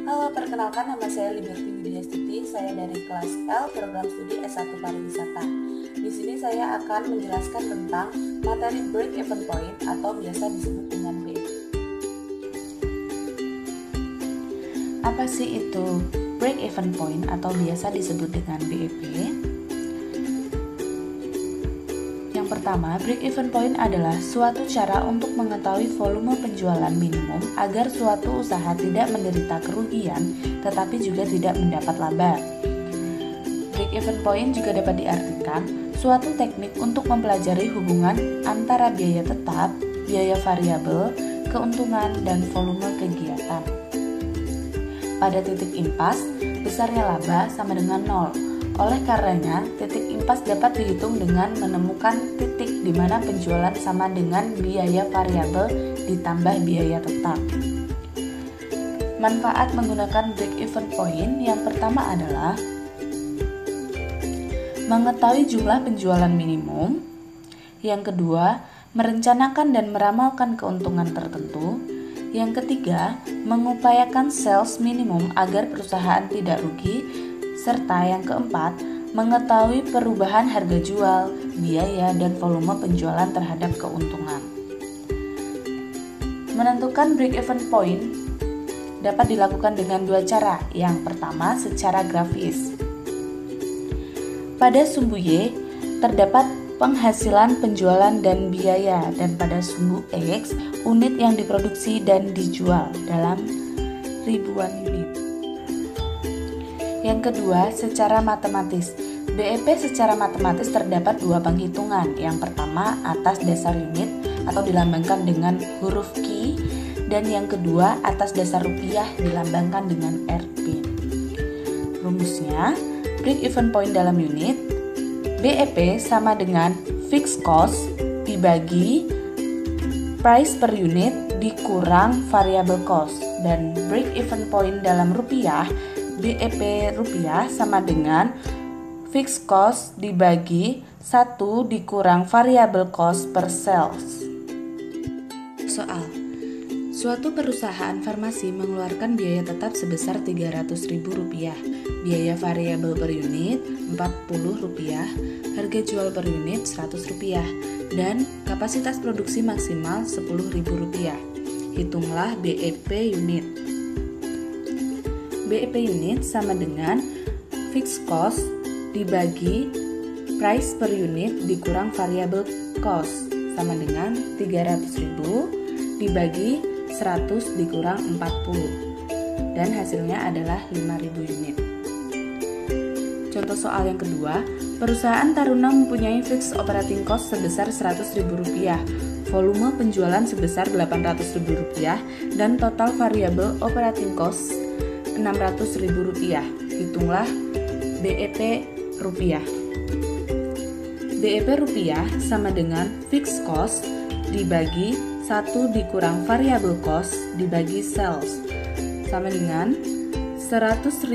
Halo, perkenalkan nama saya Liberty Widiastuti. Saya dari kelas L, program studi S1 Pariwisata. Di sini saya akan menjelaskan tentang materi break-even point atau biasa disebut dengan BEP. Apa sih itu break-even point atau biasa disebut dengan BEP? Yang pertama, break-even point adalah suatu cara untuk mengetahui volume penjualan minimum agar suatu usaha tidak menderita kerugian tetapi juga tidak mendapat laba. Break-even point juga dapat diartikan suatu teknik untuk mempelajari hubungan antara biaya tetap, biaya variabel, keuntungan, dan volume kegiatan. Pada titik impas, besarnya laba sama dengan 0. Oleh karenanya, titik impas dapat dihitung dengan menemukan titik di mana penjualan sama dengan biaya variabel ditambah biaya tetap. Manfaat menggunakan break-even point yang pertama adalah mengetahui jumlah penjualan minimum. Yang kedua, merencanakan dan meramalkan keuntungan tertentu. Yang ketiga, mengupayakan sales minimum agar perusahaan tidak rugi. Serta yang keempat, mengetahui perubahan harga jual, biaya, dan volume penjualan terhadap keuntungan. Menentukan break-even point dapat dilakukan dengan dua cara. Yang pertama, secara grafis. Pada sumbu Y, terdapat penghasilan penjualan dan biaya, dan pada sumbu X, unit yang diproduksi dan dijual dalam ribuan unit. Yang kedua, secara matematis. BEP secara matematis terdapat dua penghitungan. Yang pertama, atas dasar unit atau dilambangkan dengan huruf Q, dan yang kedua, atas dasar rupiah dilambangkan dengan Rp. Rumusnya, break-even point dalam unit, BEP sama dengan fixed cost dibagi price per unit dikurang variable cost, dan break-even point dalam rupiah, BEP rupiah sama dengan fixed cost dibagi 1 dikurang variable cost per sales. Soal: suatu perusahaan farmasi mengeluarkan biaya tetap sebesar Rp300.000, biaya variabel per unit Rp40, harga jual per unit Rp100, dan kapasitas produksi maksimal Rp10.000. Hitunglah BEP unit. BEP unit sama dengan fixed cost dibagi price per unit dikurang variable cost sama dengan 300.000 dibagi 100 dikurang 40, dan hasilnya adalah 5.000 unit. Contoh soal yang kedua, perusahaan Taruna mempunyai fixed operating cost sebesar Rp100.000, volume penjualan sebesar Rp800.000, dan total variable operating cost Rp600.000. Hitunglah BEP rupiah. BEP rupiah sama dengan fixed cost dibagi 1 dikurang variable cost dibagi sales sama dengan Rp100.000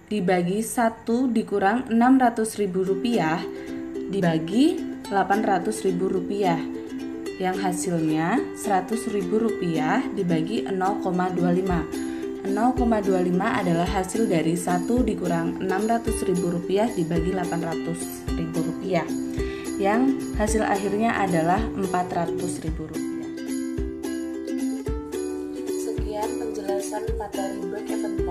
dibagi 1 dikurang Rp600.000 dibagi Rp800.000, yang hasilnya Rp100.000 dibagi 0,25. 0,25 adalah hasil dari 1 dikurang Rp600.000 dibagi Rp800.000, yang hasil akhirnya adalah Rp400.000. Sekian penjelasan materi break-even point.